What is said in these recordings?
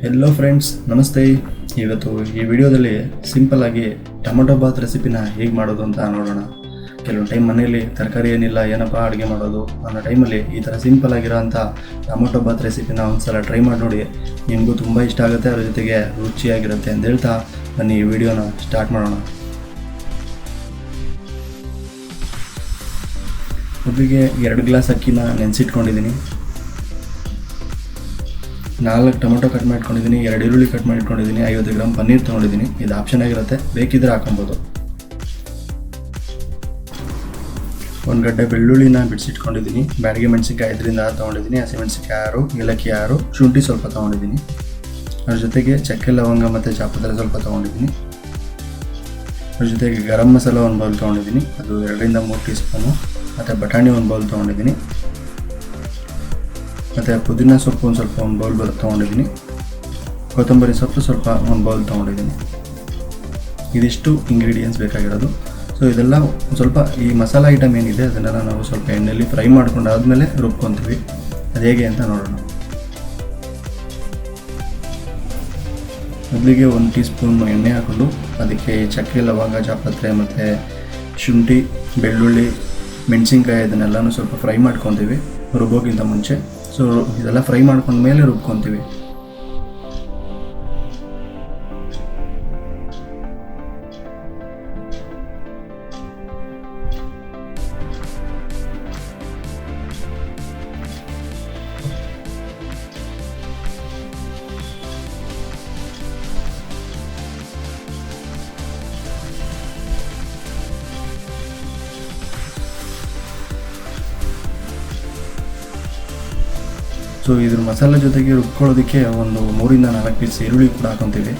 Hello friends, ನಮಸ್ತೆ. ಇವತ್ತು ಈ ವಿಡಿಯೋದಲ್ಲಿ ಸಿಂಪಲ್ ಆಗಿ ಟೊಮೊಟೊ ಬಾತ್ ರೆಸಿಪಿನ ಹೇಗೆ ಮಾಡೋದು ಅಂತ ನೋಡೋಣ. ಕೆಲವೊಂದು ಟೈಮ್ ಮನೆಯಲ್ಲಿ ತರಕಾರಿ ಏನಿಲ್ಲ, ಏನಪ್ಪ ಅಡುಗೆ ಮಾಡೋದು ಅನ್ನೋ ಟೈಮಲ್ಲಿ ಈ ಥರ ಸಿಂಪಲ್ ಆಗಿರೋಂಥ ಟೊಮೊಟೊ ಬಾತ್ ರೆಸಿಪಿನ ಒಂದ್ಸಲ ಟ್ರೈ ಮಾಡಿ ನೋಡಿ. ನಿಮಗೂ ತುಂಬ ಇಷ್ಟ ಆಗುತ್ತೆ, ಅದ್ರ ಜೊತೆಗೆ ರುಚಿಯಾಗಿರುತ್ತೆ ಅಂತ ಹೇಳ್ತಾ ಬನ್ನಿ ಈ ವಿಡಿಯೋನ ಸ್ಟಾರ್ಟ್ ಮಾಡೋಣ. ಮೊದಲಿಗೆ 2 ಗ್ಲಾಸ್ ಅಕ್ಕಿನ ನೆನೆಸಿಟ್ಕೊಂಡಿದ್ದೀನಿ. 4 ಟೊಮೊಟೊ ಕಟ್ ಮಾಡ್ಕೊಂಡಿದ್ದೀನಿ, 2 ಈರುಳ್ಳಿ ಕಟ್ ಮಾಡಿಟ್ಕೊಂಡಿದ್ದೀನಿ, 50 ಗ್ರಾಮ್ ಪನ್ನೀರ್ ತೊಗೊಂಡಿದ್ದೀನಿ. ಇದು ಆಪ್ಷನ್ ಆಗಿರುತ್ತೆ, ಬೇಕಿದ್ರೆ ಹಾಕೊಬೋದು. 1 ಗಡ್ಡೆ ಬೆಳ್ಳುಳ್ಳಿನ ಬಿಡಿಸಿಟ್ಕೊಂಡಿದ್ದೀನಿ. ಬ್ಯಾಡಗಿ ಮೆಣಸಿನ್ಕಾಯಿ 5ರಿಂದ 6 ತೊಗೊಂಡಿದ್ದೀನಿ. ಹಸಿಮೆಣಸಿನ್ಕಾಯಿ 6, ಏಲಕ್ಕಿ 6, ಶುಂಠಿ ಸ್ವಲ್ಪ ತೊಗೊಂಡಿದ್ದೀನಿ. ಅದ್ರ ಜೊತೆಗೆ ಚಕ್ಕೆ ಲವಂಗ ಮತ್ತು ಜಾಪತ್ರೆ ಸ್ವಲ್ಪ ತೊಗೊಂಡಿದ್ದೀನಿ. ಅದ್ರ ಜೊತೆಗೆ ಗರಂ ಮಸಾಲ 1 ಬೌಲ್ ತೊಗೊಂಡಿದ್ದೀನಿ, ಅದು 2ರಿಂದ 3 ಟೀ ಸ್ಪೂನು. ಮತ್ತು ಬಟಾಣಿ 1 ಬೌಲ್ ತೊಗೊಂಡಿದ್ದೀನಿ. ಮತ್ತು ಪುದೀನ ಸೊಪ್ಪು ಒಂದು ಬೌಲ್ ತೊಗೊಂಡಿದ್ದೀನಿ. ಕೊತ್ತಂಬರಿ ಸೊಪ್ಪು ಸ್ವಲ್ಪ 1 ಬೌಲ್ ತೊಗೊಂಡಿದ್ದೀನಿ. ಇದಿಷ್ಟು ಇಂಗ್ರೀಡಿಯೆಂಟ್ಸ್ ಬೇಕಾಗಿರೋದು. ಸೊ ಇದೆಲ್ಲ ಸ್ವಲ್ಪ ಈ ಮಸಾಲ ಐಟಮ್ ಏನಿದೆ ಅದನ್ನೆಲ್ಲ ನಾವು ಸ್ವಲ್ಪ ಎಣ್ಣೆಯಲ್ಲಿ ಫ್ರೈ ಮಾಡ್ಕೊಂಡು ಆದಮೇಲೆ ರುಬ್ಕೊತೀವಿ. ಅದು ಹೇಗೆ ಅಂತ ನೋಡೋಣ. ಮೊದಲಿಗೆ 1 ಟೀ ಸ್ಪೂನ್ ಎಣ್ಣೆ ಹಾಕ್ಕೊಂಡು ಅದಕ್ಕೆ ಚಕ್ಕೆ ಲವಂಗ ಜಾಪತ್ರೆ ಮತ್ತು ಶುಂಠಿ ಬೆಳ್ಳುಳ್ಳಿ ಮೆಣಸಿನ್ಕಾಯಿ ಇದನ್ನೆಲ್ಲನೂ ಸ್ವಲ್ಪ ಫ್ರೈ ಮಾಡ್ಕೊತೀವಿ ರುಬ್ಬೋಕ್ಕಿಂತ ಮುಂಚೆ. ಸೊ ಇದೆಲ್ಲ ಫ್ರೈ ಮಾಡ್ಕೊಂಡ್ಮೇಲೆ ರುಬ್ಕೊತೀವಿ. ಸೊ ಇದ್ರ ಮಸಾಲೆ ಜೊತೆಗೆ ರುಬ್ಕೊಳ್ಳೋದಕ್ಕೆ ಒಂದು 3ರಿಂದ 4 ಪೀಸ್ ಈರುಳ್ಳಿ ಕೂಡ ಹಾಕೊತೀವಿ,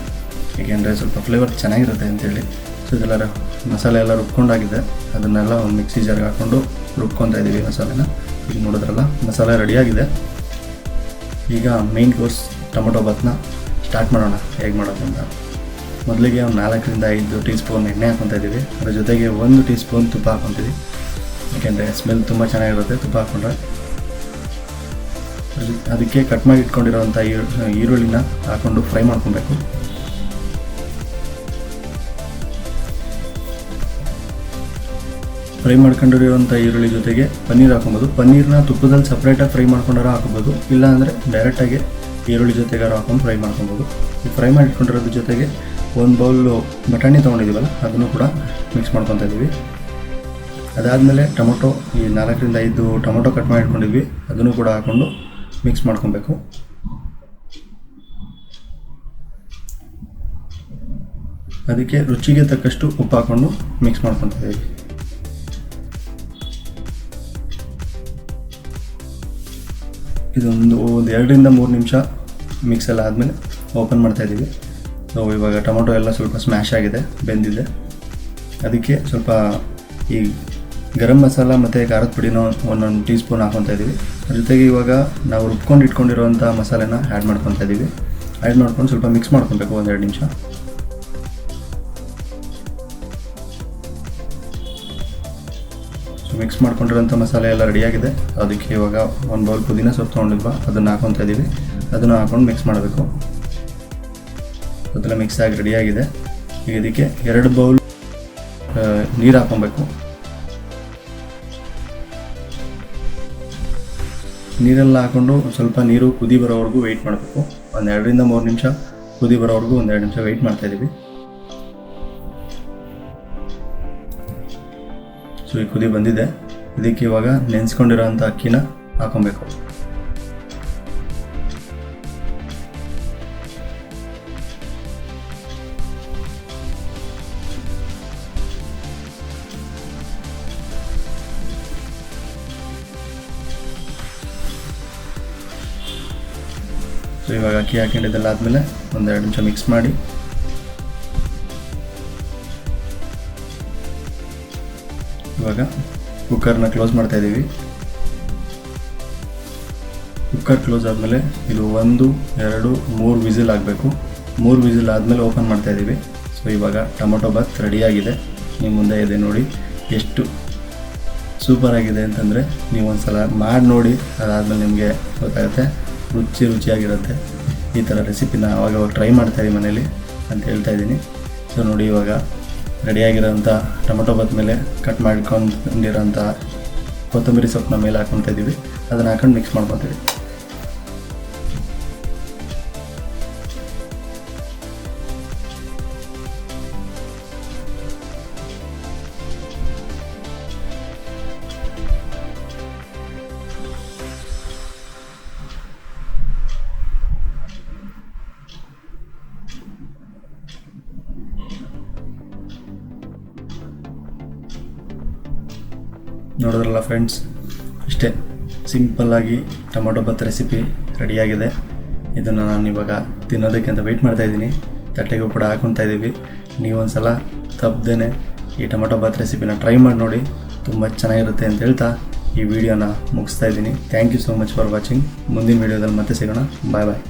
ಏಕೆಂದರೆ ಸ್ವಲ್ಪ ಫ್ಲೇವರ್ ಚೆನ್ನಾಗಿರುತ್ತೆ ಅಂತೇಳಿ. ಸೊ ಇದೆಲ್ಲ ಮಸಾಲೆ ಎಲ್ಲ ರುಬ್ಕೊಂಡಾಗಿದೆ, ಅದನ್ನೆಲ್ಲ ಒಂದು ಮಿಕ್ಸಿ ಜಾರ್ಗೆ ಹಾಕ್ಕೊಂಡು ರುಬ್ಕೊತಾ ಇದ್ದೀವಿ ಮಸಾಲೆನ. ಈಗ ನೋಡಿದ್ರಲ್ಲ, ಮಸಾಲೆ ರೆಡಿಯಾಗಿದೆ. ಈಗ ಮೇನ್ ಕೋರ್ಸ್ ಟೊಮೊಟೊ ಬಾತ್ನ ಸ್ಟಾರ್ಟ್ ಮಾಡೋಣ ಹೇಗೆ ಮಾಡೋದು ಅಂತ. ಮೊದಲಿಗೆ ಒಂದು 4ರಿಂದ 5 ಟೀ ಸ್ಪೂನ್ ಎಣ್ಣೆ ಹಾಕ್ಕೊತಾ ಇದ್ದೀವಿ. ಅದ್ರ ಜೊತೆಗೆ 1 ಟೀ ಸ್ಪೂನ್ ತುಪ್ಪ ಹಾಕ್ಕೊತೀವಿ, ಏಕೆಂದರೆ ಸ್ಮೆಲ್ ತುಂಬ ಚೆನ್ನಾಗಿರುತ್ತೆ ತುಪ್ಪ ಹಾಕ್ಕೊಂಡ್ರೆ. ಅದಕ್ಕೆ ಕಟ್ ಮಾಡಿ ಇಟ್ಕೊಂಡಿರೋವಂಥ ಈರುಳ್ಳಿನ ಹಾಕ್ಕೊಂಡು ಫ್ರೈ ಮಾಡ್ಕೊಬೇಕು. ಫ್ರೈ ಮಾಡ್ಕೊಂಡಿರೋವಂಥ ಈರುಳ್ಳಿ ಜೊತೆಗೆ ಪನ್ನೀರ್ ಹಾಕೊಬೋದು. ಪನ್ನೀರ್ನ ತುಪ್ಪದಲ್ಲಿ ಸಪ್ರೇಟಾಗಿ ಫ್ರೈ ಮಾಡ್ಕೊಂಡಾರ ಹಾಕೋಬೋದು, ಇಲ್ಲಾಂದರೆ ಡೈರೆಕ್ಟಾಗಿ ಈರುಳ್ಳಿ ಜೊತೆಗಾರ ಹಾಕೊಂಡು ಫ್ರೈ ಮಾಡ್ಕೊಬೋದು. ಈ ಫ್ರೈ ಮಾಡಿಟ್ಕೊಂಡಿರೋದ್ರ ಜೊತೆಗೆ 1 ಬೌಲು ಬಟಾಣಿ ತೊಗೊಂಡಿದ್ದೀವಲ್ಲ ಅದನ್ನು ಕೂಡ ಮಿಕ್ಸ್ ಮಾಡ್ಕೊತಾ ಇದ್ದೀವಿ. ಅದಾದಮೇಲೆ ಟೊಮೊಟೊ, ಈ 4ರಿಂದ 5 ಟೊಮೊಟೊ ಕಟ್ ಮಾಡಿ ಇಟ್ಕೊಂಡಿದ್ವಿ, ಅದನ್ನು ಕೂಡ ಹಾಕ್ಕೊಂಡು ಮಿಕ್ಸ್ ಮಾಡ್ಕೊಬೇಕು. ಅದಕ್ಕೆ ರುಚಿಗೆ ತಕ್ಕಷ್ಟು ಉಪ್ಪು ಹಾಕ್ಕೊಂಡು ಮಿಕ್ಸ್ ಮಾಡ್ಕೊತಾ ಇದ್ದೀವಿ. ಇದೊಂದು 2ರಿಂದ 3 ನಿಮಿಷ ಮಿಕ್ಸ್ ಎಲ್ಲ ಆದಮೇಲೆ ಓಪನ್ ಮಾಡ್ತಾಯಿದ್ದೀವಿ. ಸೊ ಇವಾಗ ಟೊಮೊಟೊ ಎಲ್ಲ ಸ್ವಲ್ಪ ಸ್ಮ್ಯಾಶ್ ಆಗಿದೆ, ಬೆಂದಿದೆ. ಅದಕ್ಕೆ ಸ್ವಲ್ಪ ಈ ಗರಂ ಮಸಾಲ ಮತ್ತು ಖಾರದ ಪುಡಿನ 1 ಟೀ ಸ್ಪೂನ್ ಹಾಕ್ಕೊತಾ ಇದ್ದೀವಿ. ಅದ್ರ ಜೊತೆಗೆ ಇವಾಗ ನಾವು ರುಬ್ಕೊಂಡು ಇಟ್ಕೊಂಡಿರೋವಂಥ ಮಸಾಲೆನ ಆ್ಯಡ್ ಮಾಡ್ಕೊತಾ ಇದ್ದೀವಿ. ಆ್ಯಡ್ ಮಾಡ್ಕೊಂಡು ಸ್ವಲ್ಪ ಮಿಕ್ಸ್ ಮಾಡ್ಕೊಬೇಕು 1-2 ನಿಮಿಷ. ಸೊ ಮಿಕ್ಸ್ ಮಾಡ್ಕೊಂಡಿರೋಂಥ ಮಸಾಲೆ ಎಲ್ಲ ರೆಡಿಯಾಗಿದೆ. ಅದಕ್ಕೆ ಇವಾಗ 1 ಬೌಲ್ ಪುದೀನ ಸೊಪ್ಪು ತೊಗೊಂಡಿಲ್ವಾ ಅದನ್ನು ಹಾಕ್ಕೊತಾ ಇದ್ದೀವಿ. ಅದನ್ನು ಹಾಕ್ಕೊಂಡು ಮಿಕ್ಸ್ ಮಾಡಬೇಕು. ಅದೆಲ್ಲ ಮಿಕ್ಸ್ ಆಗಿ ರೆಡಿಯಾಗಿದೆ. ಈಗ ಇದಕ್ಕೆ 2 ಬೌಲ್ ನೀರು ಹಾಕ್ಕೊಬೇಕು. ನೀರೆಲ್ಲ ಹಾಕ್ಕೊಂಡು ಸ್ವಲ್ಪ ನೀರು ಕುದಿ ಬರೋವರೆಗೂ ವೆಯ್ಟ್ ಮಾಡಬೇಕು. 2ರಿಂದ 3 ನಿಮಿಷ ಕುದಿ ಬರೋವರೆಗೂ 1-2 ನಿಮಿಷ ವೆಯ್ಟ್ ಮಾಡ್ತಾಯಿದ್ದೀವಿ. ಸೊ ಈ ಕುದಿ ಬಂದಿದೆ. ಇದಕ್ಕೆ ಇವಾಗ ನೆನೆಸ್ಕೊಂಡಿರೋಂಥ ಅಕ್ಕಿನ ಹಾಕೊಬೇಕು. ಸೊ ಇವಾಗ ಅಕ್ಕಿ ಹಾಕೊಂಡಿದ್ದೆಲ್ಲ ಆದಮೇಲೆ 1-2 ನಿಮಿಷ ಮಿಕ್ಸ್ ಮಾಡಿ ಇವಾಗ ಕುಕ್ಕರ್ನ ಕ್ಲೋಸ್ ಮಾಡ್ತಾಯಿದ್ದೀವಿ. ಕುಕ್ಕರ್ ಕ್ಲೋಸ್ ಆದಮೇಲೆ ಇದು 1, 2, 3 ವಿಸಿಲ್ ಆಗಬೇಕು. 3 ವಿಸಿಲ್ ಆದಮೇಲೆ ಓಪನ್ ಮಾಡ್ತಾಯಿದ್ದೀವಿ. ಸೊ ಇವಾಗ ಟೊಮೊಟೊ ಬಾತ್ ರೆಡಿಯಾಗಿದೆ, ನಿಮ್ಮ ಮುಂದೆ ಇದೆ ನೋಡಿ. ಎಷ್ಟು ಸೂಪರಾಗಿದೆ ಅಂತಂದರೆ ನೀವು ಒಂದು ಸಲ ಮಾಡಿ ನೋಡಿ, ಅದಾದಮೇಲೆ ನಿಮಗೆ ಗೊತ್ತಾಗುತ್ತೆ. ರುಚಿಯಾಗಿರುತ್ತೆ. ಈ ಥರ ರೆಸಿಪಿನ ಅವಾಗವಾಗ ಟ್ರೈ ಮಾಡ್ತಾಯಿದ್ದೀನಿ ಮನೇಲಿ ಅಂತ ಹೇಳ್ತಾ ಇದ್ದೀನಿ. ಸೊ ನೋಡಿ, ಇವಾಗ ರೆಡಿಯಾಗಿರೋಂಥ ಟೊಮೊಟೊ ಬಾತ್ ಮೇಲೆ ಕಟ್ ಮಾಡ್ಕೊಂಡಿರೋಂಥ ಕೊತ್ತಂಬರಿ ಸೊಪ್ಪನ್ನ ಮೇಲೆ ಹಾಕ್ಕೊತಾ ಇದ್ದೀವಿ. ಅದನ್ನು ಹಾಕೊಂಡು ಮಿಕ್ಸ್ ಮಾಡ್ಕೊತೀವಿ. ನೋಡಿದ್ರಲ್ಲ ಫ್ರೆಂಡ್ಸ್, ಇಷ್ಟೇ ಸಿಂಪಲ್ಲಾಗಿ ಟೊಮೊಟೊ ಬಾತ್ ರೆಸಿಪಿ ರೆಡಿಯಾಗಿದೆ. ಇದನ್ನು ನಾನು ಇವಾಗ ತಿನ್ನೋದಕ್ಕೆ ಅಂತ ವೆಯ್ಟ್ ಮಾಡ್ತಾಯಿದ್ದೀನಿ. ತಟ್ಟೆಗೂ ಕೂಡ ಹಾಕ್ಕೊತಾ ಇದ್ದೀವಿ. ನೀವೊಂದು ಸಲ ತಪ್ಪದೇ ಈ ಟೊಮೊಟೊ ಬಾತ್ ರೆಸಿಪಿನ ಟ್ರೈ ಮಾಡಿ ನೋಡಿ, ತುಂಬ ಚೆನ್ನಾಗಿರುತ್ತೆ ಅಂತ ಹೇಳ್ತಾ ಈ ವಿಡಿಯೋನ ಮುಗಿಸ್ತಾ ಇದ್ದೀನಿ. Thank you so much for watching. ಮುಂದಿನ ವೀಡಿಯೋದಲ್ಲಿ ಮತ್ತೆ ಸಿಗೋಣ. ಬಾಯ್ ಬಾಯ್.